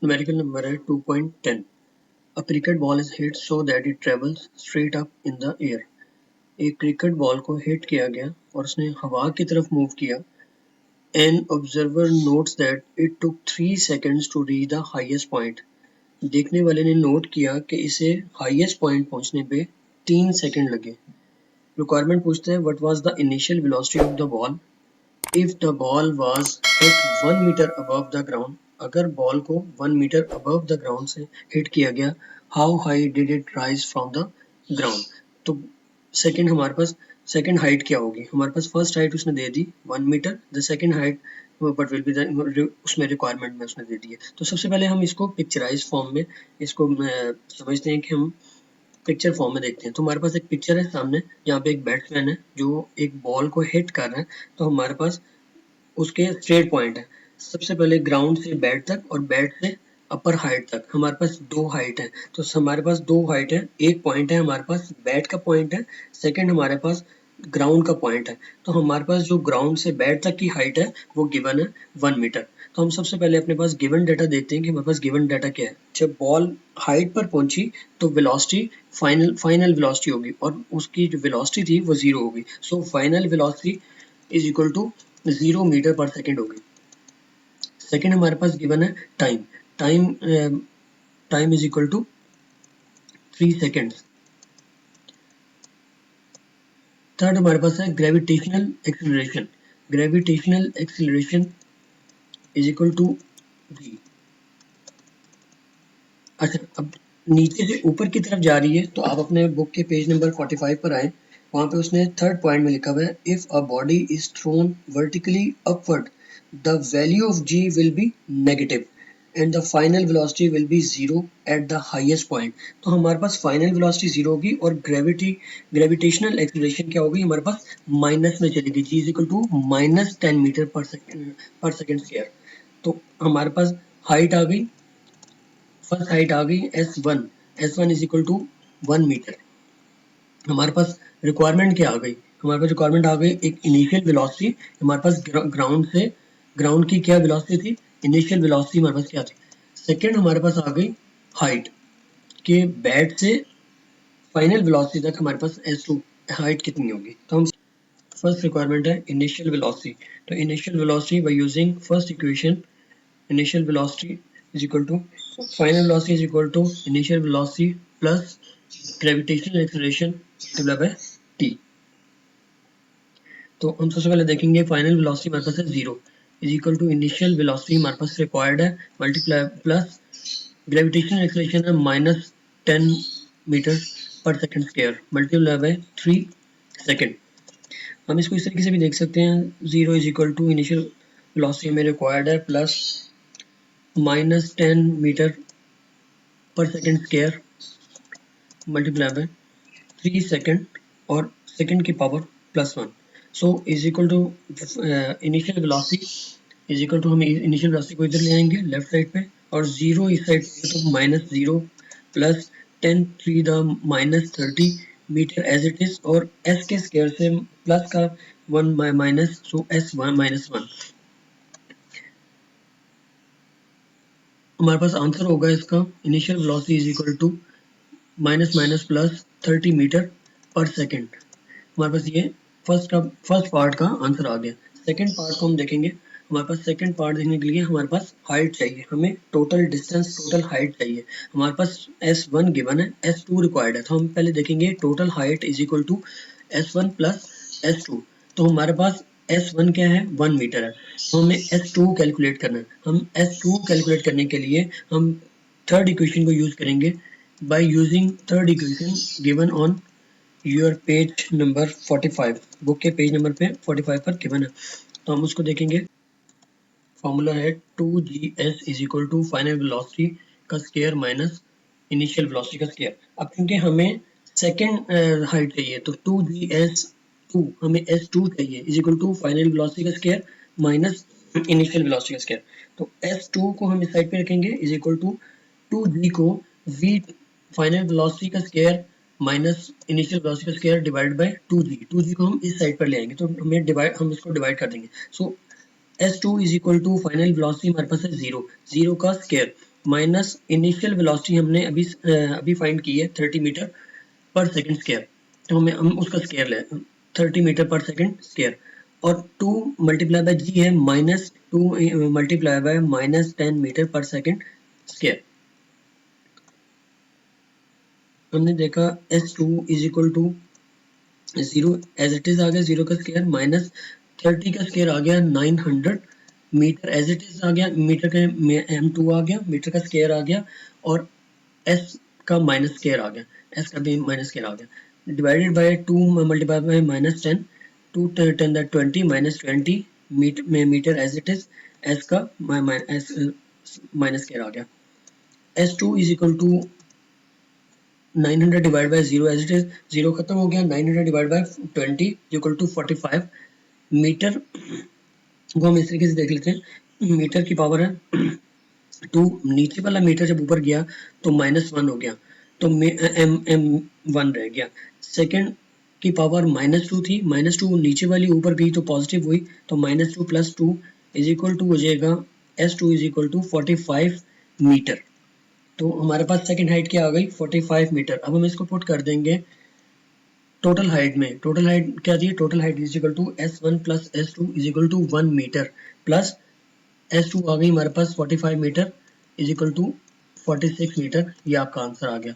Numerical number है 2.10। A cricket ball is hit so that it travels straight up in the air। एक cricket ball को hit किया गया और उसने हवा की तरफ मूव किया। An observer notes that it took 3 seconds to reach the highest point। देखने वाले ने नोट किया कि इसे हाईएस्ट पॉइंट पहुंचने पे 3 सेकंड लगे। रिक्वायरमेंट पूछता है what was the initial velocity of the ball if the ball was hit 1 metre above the ground. अगर बॉल को 1 मीटर अबव द ग्राउंड से हिट किया गया, how high did it rise from the ground. तो second हमारे पास second height क्या होगी, हमारे पास फर्स्ट हाइट उसने दे दी 1 metre, the second height but will be उसमें रिक्वायरमेंट में उसने दे दी है। तो सबसे पहले हम इसको पिक्चराइज फॉर्म में इसको समझते हैं कि हम पिक्चर फॉर्म में देखते हैं। तो हमारे पास एक पिक्चर है सामने, यहाँ पे एक बैट्समैन है जो एक बॉल को हिट कर रहा है। तो हमारे पास उसके स्ट्रेट पॉइंट है। सबसे पहले ग्राउंड से बैट तक और बैट से अपर हाइट तक हमारे पास 2 हाइट है। तो हमारे पास 2 हाइट है, एक पॉइंट है हमारे पास बैट का पॉइंट है, सेकंड हमारे पास ग्राउंड का पॉइंट है। तो हमारे पास जो ग्राउंड से बैट तक की हाइट है वो गिवन है 1 मीटर। तो हम सबसे पहले अपने पास गिवन डाटा देखते हैं कि हमारे पास गिवन डाटा क्या है। जब बॉल हाइट पर पहुंची तो वेलोसिटी फाइनल वेलोसिटी होगी और उसकी जो वेलोसिटी थी वो 0 होगी। So final velocity is equal to 0 metre per second होगी। सेकेंड हमारे पास गिवन है time. Time time is equal to 3 seconds. Third हमारे पास है gravitational acceleration. Gravitational acceleration is equal to v। अच्छा, अब नीचे से ऊपर की तरफ जा रही है तो आप अपने बुक के पेज नंबर 45 पर आए। वहां पे उसने थर्ड पॉइंट में लिखा हुआ है if a body is thrown vertically upward the value of g will be negative and the final velocity will be 0 at the highest point. तो हमारे पास फाइनल वेलोसिटी 0 होगी और ग्रेविटेशनल एक्सीलरेशन क्या होगी, हमारे पास माइनस में चलेगी, g is equal to -10 metre per second square. तो हमारे पास हाइट आ गई, फर्स्ट हाइट आ गई s1। s1 is equal to 1 metre. हमारे पास रिक्वायरमेंट क्या आ गई, हमारे पास रिक्वायरमेंट आ गई एक इनिशियल वेलोसिटी। हमारे पास ग्राउंड की क्या वेलोसिटी थी, इनिशियल वेलोसिटी हमारे पास क्या थी। सेकंड हमारे पास आ गई हाइट के बैट से फाइनल वेलोसिटी तक हमारे पास s2 हाइट कितनी होगी। तो हम फर्स्ट रिक्वायरमेंट है इनिशियल वेलोसिटी। तो initial velocity by using first equation, initial velocity is equal to final velocity is equal to initial velocity plus gravitational acceleration multiplied by t। तो हम सबसे पहले देखेंगे फाइनल वेलोसिटी हमारे पास है 0 is equal to initial velocity हमारे पास रिक्वायर्ड है मल्टीप्लाई प्लस ग्रेविटेशनल एक्सेलरेशन है -10 मीटर पर second square multiply by 3 second. हम इसको इस तरीके से भी देख सकते हैं, 0 is equal to initial velocity हमें रिक्वायर्ड है प्लस -10 मीटर पर second square multiply by 3 second और सेकंड की power +1। So is equal to initial velocity is equal to हम इनिशियल वेलोसिटी को इधर ले आएंगे लेफ्ट साइड पे और 0 इस साइड पे तो -0 plus 10 3 the -30 metre as it is और s के स्क्वायर से प्लस का 1 माइनस, सो s1 -1। हमारे पास आंसर होगा इसका initial velocity is equal to minus minus plus 30 metre per second. हमारे पास ये फर्स्ट पार्ट का आंसर आ गया। सेकेंड पार्ट को हम देखेंगे। हमारे पास सेकेंड पार्ट देखने के लिए हमारे पास हाइट चाहिए, हमें टोटल डिस्टेंस टोटल हाइट चाहिए। हमारे पास s1 गिवन है, s2 रिक्वायर्ड है। तो हम पहले देखेंगे total height is equal to s1 plus s2। तो हमारे पास s1 क्या है, 1 मीटर है। तो हमें s2 कैलकुलेट करना है। हम s2 कैलकुलेट करने के लिए हम थर्ड इक्वेशन को यूज करेंगे by using third equation given on your page number 45। Book के पेज नंबर पे 45 पर गिवन है। तो हम उसको देखेंगे। फॉर्मूला है 2gs is equal to final velocity का स्क्वायर माइनस इनिशियल वेलोसिटी का स्क्वायर। अब क्योंकि हमें सेकेंड हाइट चाहिए तो 2gs2 हमें s2 चाहिए is equal to final velocity का स्क्वायर माइनस इनिशियल वेलोसिटी का स्क्वायर। तो s2 को हम इस साइड पे रखेंगे इज इक्वल टू 2g को v फाइनल वेलोसिटी का स्क्वायर माइनस इनिशियल वेलोसिटी का स्क्वायर डिवाइड बाय 2g को हम इस साइड पर ले आएंगे तो हम इसको डिवाइड कर देंगे। So s2 is equal to final velocity हमारे पास है 0 का स्क्वायर माइनस इनिशियल वेलोसिटी हमने अभी फाइंड की है 30 मीटर पर सेकंड स्क्वायर, तो हम उसका स्क्वायर ले 30 मीटर पर सेकंड स्क्वायर, और 2 मल्टीप्लाई बाय जी है minus 2 multiply by minus 10 metre पर सेकंड स्क्वायर। हमने देखा S2 is equal to 0 as it is आ गया, 0 का स्क्वायर माइनस 30 का स्क्वायर आ गया 900 मीटर एज इट इज आ गया, मीटर का M2 आ गया, मीटर का स्क्वायर आ गया, और S का माइनस स्क्वायर आ गया, S का भी माइनस स्क्वायर आ गया, divided by 2 multiply by minus 10, 2 10 that 20 minus 20 metre as it is, S का माइनस स्क्वायर आ गया। S2 is equal to 900 divide by 0 as it is, 0 खत्म हो गया, 900 divide by 20 equal to 45 metre को हम इस तरीके से देख लेते हैं, मीटर की पावर है 2, नीचे वाला मीटर जब ऊपर गया तो -1 हो गया, तो M1 रह गया। सेकंड की पावर -2 थी, -2 नीचे वाली ऊपर गई तो पॉजिटिव हुई, तो -2 + 2 इज इक्वल टू हो जाएगा S2 is equal to 45 metre. तो हमारे पास सेकंड हाइट क्या आ गई 45 मीटर। अब हम इसको पुट कर देंगे टोटल हाइट में। टोटल हाइट क्या थी, total height is equal to S1 + S2 is equal to 1 metre, plus S2 आ गई हमारे पास 45 metre is equal to 46 metre, ये आपका आंसर आ गया।